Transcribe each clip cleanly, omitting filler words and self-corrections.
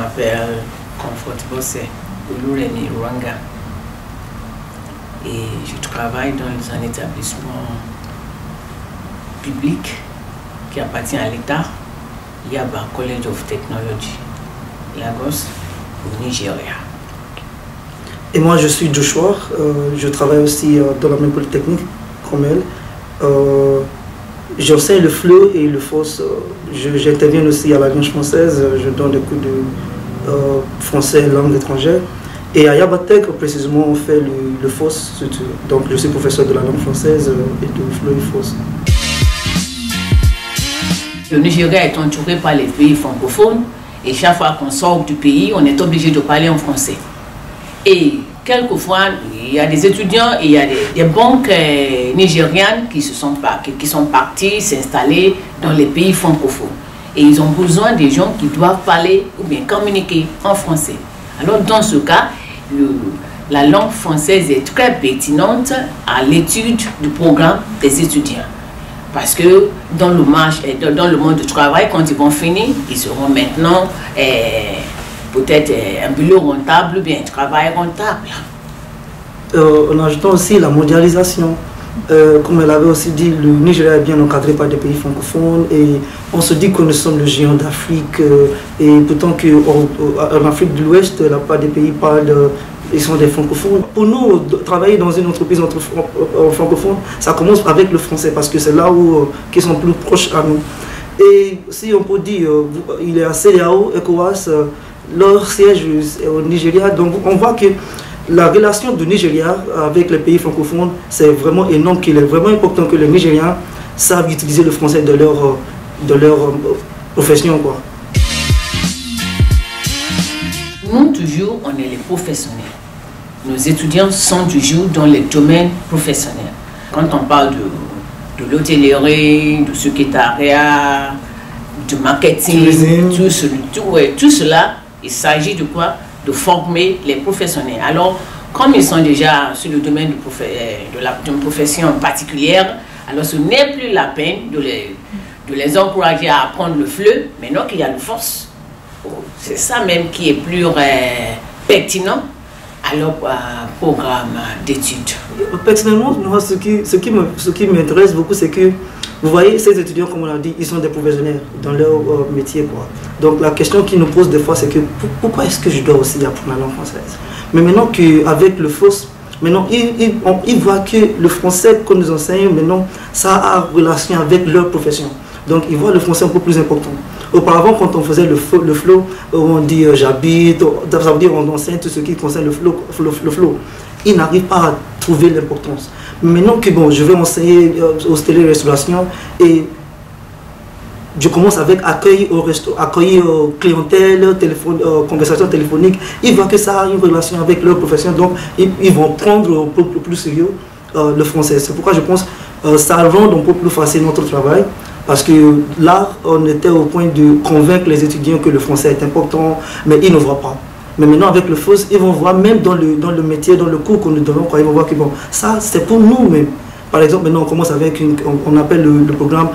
m'appelle Comfort Bosse Oluremi Rwanga et je travaille dans un établissement public qui appartient à l'État, Yaba College of Technology, Lagos, au Nigeria. Et moi je suis Joshua, je travaille aussi dans la même polytechnique comme elle. J'enseigne le FLE et le FOSS. J'interviens aussi à l'Alliance française, je donne des cours de français langue étrangère. Et à Yabatech, précisément, on fait le FOSS. Donc je suis professeur de la langue française et de FLE et FOSS. Le Nigeria est entouré par les pays francophones et chaque fois qu'on sort du pays, on est obligé de parler en français. Et quelquefois, il y a des étudiants et il y a des banques nigérianes qui sont partis s'installer dans les pays francophones. Et ils ont besoin des gens qui doivent parler ou bien communiquer en français. Alors dans ce cas, la langue française est très pertinente à l'étude du programme des étudiants. Parce que dans le monde du travail, quand ils vont finir, ils seront maintenant peut-être un boulot rentable ou bien un travail rentable. En ajoutant aussi la mondialisation. Comme elle avait aussi dit, le Nigeria est bien encadré par des pays francophones et on se dit que nous sommes le géant d'Afrique et pourtant qu'en Afrique de l'Ouest, la plupart des pays parlent, ils sont des francophones. Pour nous, travailler dans une entreprise francophone, ça commence avec le français parce que c'est là où ils sont plus proches à nous. Et si on peut dire, il est à CEDEAO, ECOWAS, leur siège est au Nigeria, donc on voit que la relation du Nigeria avec les pays francophones, c'est vraiment énorme, qu'il est vraiment important que les Nigériens savent utiliser le français de leur profession, quoi. Nous, toujours, on est les professionnels. Nos étudiants sont toujours dans les domaines professionnels. Quand on parle de l'hôtellerie, du secrétariat, du marketing, tout cela, il s'agit de quoi? De former les professionnels. Alors, comme ils sont déjà sur le domaine d'une profession particulière, alors ce n'est plus la peine de les encourager à apprendre le FLE, maintenant qu'il y a le FOSS. C'est ça même qui est plus pertinent à leur programme d'études. Personnellement, moi, ce qui m'intéresse beaucoup, c'est que, vous voyez, ces étudiants, comme on l'a dit, ils sont des professionnels dans leur métier, quoi. Donc la question qu'ils nous posent des fois, c'est que pourquoi est-ce que je dois aussi apprendre la langue française? Mais maintenant qu'avec le FOSS, maintenant ils voient que le français qu'on nous enseigne, maintenant, ça a relation avec leur profession. Donc ils voient le français un peu plus important. Auparavant, quand on faisait le flow, on dit j'habite, ça veut dire on enseigne tout ce qui concerne le flow. Ils n'arrivent pas à trouver l'importance. Maintenant que bon, je vais enseigner hôtellerie-restauration et je commence avec accueil au resto, accueil clientèle, conversation téléphonique. Ils voient que ça a une relation avec leur profession, donc ils vont prendre un peu plus sérieux le français. C'est pourquoi je pense que ça rend un peu plus facile notre travail. Parce que là, on était au point de convaincre les étudiants que le français est important, mais ils ne voient pas. Mais maintenant, avec le FOSS, ils vont voir même dans le métier, dans le cours que nous donnons, ils vont voir que bon, ça, c'est pour nous même. Par exemple, maintenant, on commence avec, on appelle le programme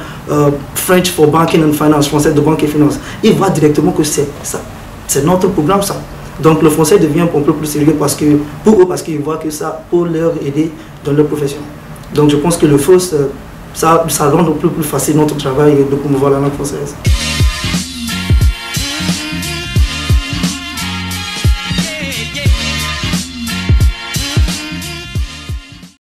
French for Banking and Finance, français de banque et finance. Ils voient directement que c'est ça, c'est notre programme, ça. Donc le français devient un peu plus sérieux pour eux, parce qu'ils voient que ça peut leur aider dans leur profession. Donc je pense que le FOSS, ça rend un peu plus facile notre travail de promouvoir la langue française.